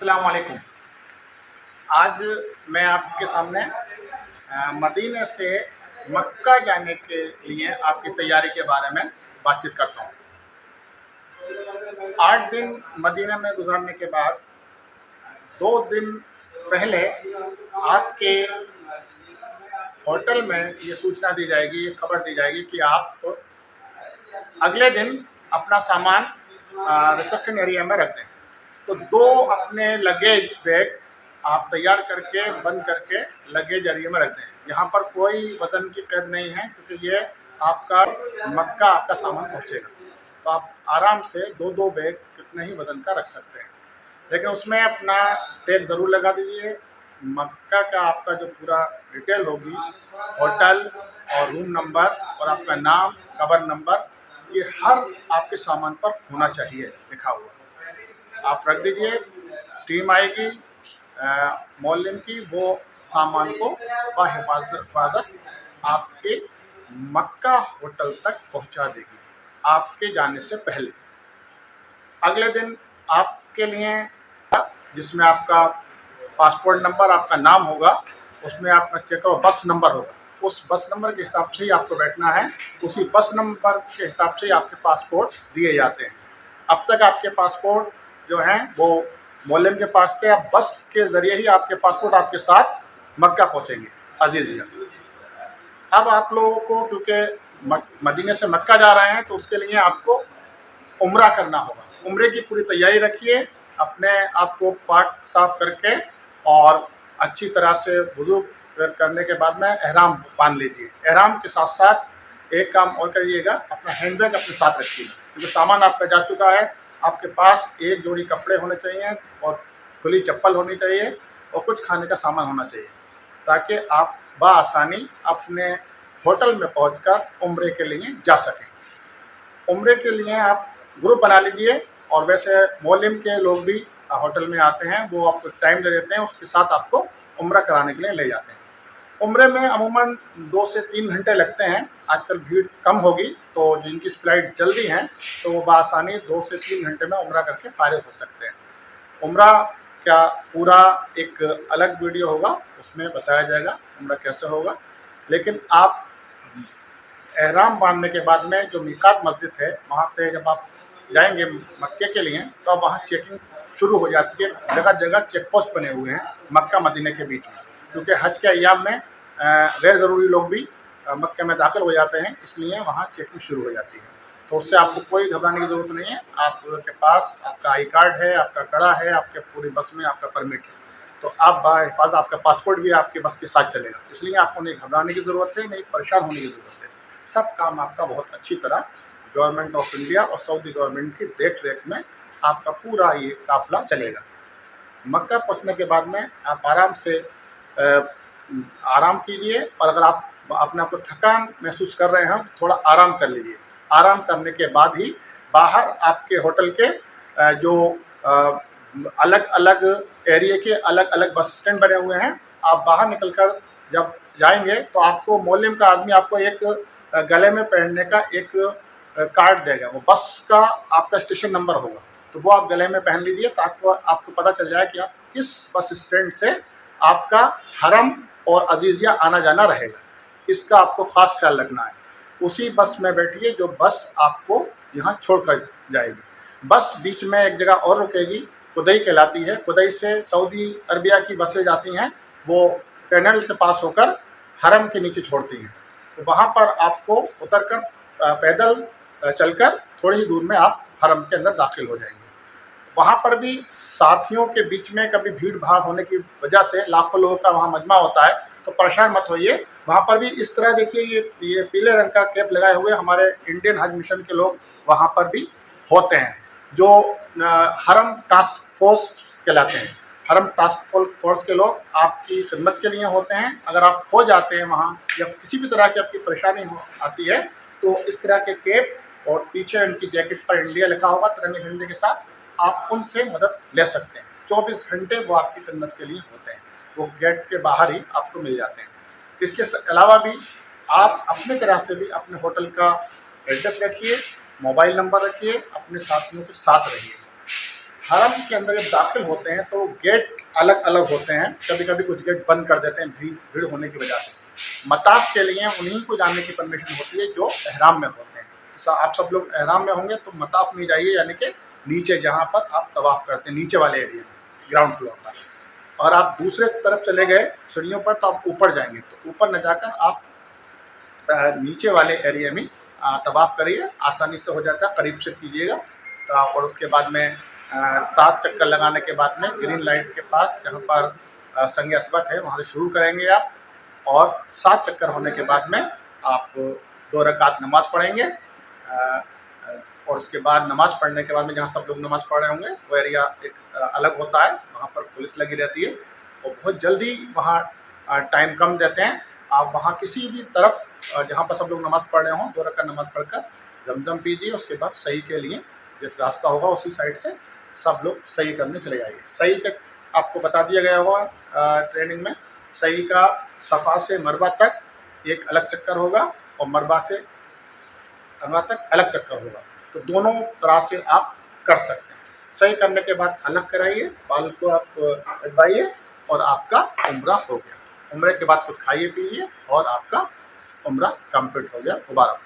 अस्सलाम वालेकुम। आज मैं आपके सामने मदीने से मक्का जाने के लिए आपकी तैयारी के बारे में बातचीत करता हूँ। 8 दिन मदीना में गुजारने के बाद 2 दिन पहले आपके होटल में ये सूचना दी जाएगी, ये खबर दी जाएगी कि आप अगले दिन अपना सामान रिसेप्शन एरिया में रख दें। तो 2 अपने लगेज बैग आप तैयार करके बंद करके लगेज एरिया में रख दें। यहाँ पर कोई वजन की कैद नहीं है, क्योंकि ये आपका मक्का आपका सामान पहुँचेगा। तो आप आराम से 2-2 बैग कितने ही वजन का रख सकते हैं, लेकिन उसमें अपना टैग ज़रूर लगा दीजिए। मक्का का आपका जो पूरा डिटेल होगी, होटल और रूम नंबर और आपका नाम, कबर नंबर, ये हर आपके सामान पर होना चाहिए लिखा हुआ। आप रख दीजिए, टीम आएगी मौलिम की, वो सामान को बाहिफाजत आपके मक्का होटल तक पहुंचा देगी आपके जाने से पहले। अगले दिन आपके लिए जिसमें आपका पासपोर्ट नंबर, आपका नाम होगा, उसमें आपका चेक और बस नंबर होगा। उस बस नंबर के हिसाब से ही आपको बैठना है, उसी बस नंबर के हिसाब से ही आपके पासपोर्ट दिए जाते हैं। अब तक आपके पासपोर्ट जो हैं वो मौलम के पास थे, अब बस के ज़रिए ही आपके पासपोर्ट आपके साथ मक्का पहुँचेंगे अजीज़िया। अब आप लोगों को क्योंकि मदीने से मक्का जा रहे हैं, तो उसके लिए आपको उम्रा करना होगा। उम्रे की पूरी तैयारी रखिए, अपने आप को पाक साफ करके और अच्छी तरह से वुज़ू करने के बाद में एहराम बांध लीजिए। एहराम के साथ साथ एक काम और करिएगा, अपना हैंड बैग अपने साथ रखिएगा, क्योंकि सामान आपका जा चुका है। आपके पास एक जोड़ी कपड़े होने चाहिए और खुली चप्पल होनी चाहिए और कुछ खाने का सामान होना चाहिए, ताकि आप बआसानी अपने होटल में पहुंचकर उम्रे के लिए जा सकें। उम्रे के लिए आप ग्रुप बना लीजिए, और वैसे मौलिम के लोग भी होटल में आते हैं, वो आपको टाइम दे देते हैं, उसके साथ आपको उम्रा कराने के लिए ले जाते हैं। उम्रे में अमूमन 2 से 3 घंटे लगते हैं। आजकल भीड़ कम होगी, तो जिनकी फ़्लाइट जल्दी हैं तो वो बआसानी 2 से 3 घंटे में उम्रा करके फ़ारिग हो सकते हैं। उम्रा का पूरा एक अलग वीडियो होगा, उसमें बताया जाएगा उम्रा कैसे होगा। लेकिन आप एहराम बांधने के बाद में जो मीकात मस्जिद है, वहाँ से जब आप जाएंगे मक्के के लिए, तो अब वहाँ चेकिंग शुरू हो जाती है। जगह जगह चेक पोस्ट बने हुए हैं मक्का मदीने के बीच में, क्योंकि हज के अय्याम में गैर ज़रूरी लोग भी मक्के में दाखिल हो जाते हैं, इसलिए वहाँ चेकिंग शुरू हो जाती है। तो उससे आपको कोई घबराने की ज़रूरत नहीं है। आपके पास आपका आई कार्ड है, आपका कड़ा है, आपके पूरी बस में आपका परमिट है, तो आप बाहिफाज़त, आपका पासपोर्ट भी आपके बस के साथ चलेगा, इसलिए आपको नहीं घबराने की ज़रूरत है, नहीं परेशान होने की ज़रूरत है। सब काम आपका बहुत अच्छी तरह गवर्नमेंट ऑफ इंडिया और सऊदी गवर्नमेंट की देख रेख में आपका पूरा ये काफ़िला चलेगा। मक्का पहुंचने के बाद में आप आराम से आराम कीजिए, और अगर आप अपने आप को थकान महसूस कर रहे हैं तो थोड़ा आराम कर लीजिए। आराम करने के बाद ही बाहर आपके होटल के जो अलग अलग एरिया के अलग अलग बस स्टैंड बने हुए हैं, आप बाहर निकलकर जब जाएंगे तो आपको मौलिम का आदमी आपको एक गले में पहनने का एक कार्ड देगा, वो बस का आपका स्टेशन नंबर होगा, तो वो आप गले में पहन लीजिए, ताकि आपको पता चल जाए कि आप किस बस स्टैंड से आपका हरम और अजीज़िया आना जाना रहेगा। इसका आपको ख़ास ख्याल रखना है। उसी बस में बैठिए जो बस आपको यहाँ छोड़कर जाएगी। बस बीच में एक जगह और रुकेगी, कुदई कहलाती है। कुदई से सऊदी अरबिया की बसें जाती हैं, वो टनल से पास होकर हरम के नीचे छोड़ती हैं। तो वहाँ पर आपको उतरकर पैदल चलकर थोड़ी ही दूर में आप हरम के अंदर दाखिल हो जाएंगे। वहाँ पर भी साथियों के बीच में कभी भीड़ भाड़ होने की वजह से लाखों लोगों का वहाँ मजमा होता है, तो परेशान मत होइए। वहाँ पर भी इस तरह देखिए, ये पीले रंग का कैप लगाए हुए हमारे इंडियन हज मिशन के लोग वहाँ पर भी होते हैं, जो हरम टास्क फोर्स कहलाते हैं। हरम टास्क फोर्स के लोग आपकी खिदमत के लिए होते हैं। अगर आप खो जाते हैं वहाँ, या किसी भी तरह की आपकी परेशानी आती है, तो इस तरह के कैप और पीछे उनकी जैकेट पर इंडिया लिखा होगा तिरंगे झंडे के साथ, आप उनसे मदद ले सकते हैं। 24 घंटे वो आपकी खिदमत के लिए होते हैं, वो गेट के बाहर ही आपको मिल जाते हैं। इसके अलावा भी आप अपने तरह से भी अपने होटल का एड्रेस रखिए, मोबाइल नंबर रखिए, अपने साथियों के साथ रहिए। हरम के अंदर जब दाखिल होते हैं तो गेट अलग अलग होते हैं, कभी कभी कुछ गेट बंद कर देते हैं भीड़ भीड़ होने की वजह से। मताफ के लिए उन्हीं को जाने की परमिशन होती है जो एहराम में होते हैं। तो आप सब लोग एहराम में होंगे तो मताफ में जाइए, यानी कि नीचे जहाँ पर आप तवाफ करते हैं, नीचे वाले एरिया में, ग्राउंड फ्लोर पर। और आप दूसरे तरफ चले गए सीढ़ियों पर तो आप ऊपर जाएंगे, तो ऊपर न जाकर आप नीचे वाले एरिया में तवाफ करिए, आसानी से हो जाता है, करीब से कीजिएगा। और उसके बाद में 7 चक्कर लगाने के बाद में ग्रीन लाइट के पास जहाँ पर संग असबत है वहाँ से शुरू करेंगे आप, और 7 चक्कर होने के बाद में आप 2 रकात नमाज पढ़ेंगे। और उसके बाद नमाज पढ़ने के बाद में जहाँ सब लोग नमाज पढ़ रहे होंगे वो एरिया एक अलग होता है, वहाँ पर पुलिस लगी रहती है और बहुत जल्दी वहाँ टाइम कम देते हैं। आप वहाँ किसी भी तरफ जहाँ पर सब लोग नमाज पढ़ रहे हों 2 रकात नमाज पढ़कर जमजम पीजिए, उसके बाद सही के लिए जो रास्ता होगा उसी साइड से सब लोग सही करने चले जाइए। सही का आपको बता दिया गया होगा ट्रेनिंग में, सही का सफ़ा से मरवा तक एक अलग चक्कर होगा और मरवा से अनवा तक अलग चक्कर होगा, तो दोनों तरह से आप कर सकते हैं। सही करने के बाद अलग कराइए, बाल को आप कटवाइए और आपका उम्रा हो गया। उम्रे के बाद कुछ खाइए पीजिए और आपका उम्रा कंप्लीट हो गया। मुबारक।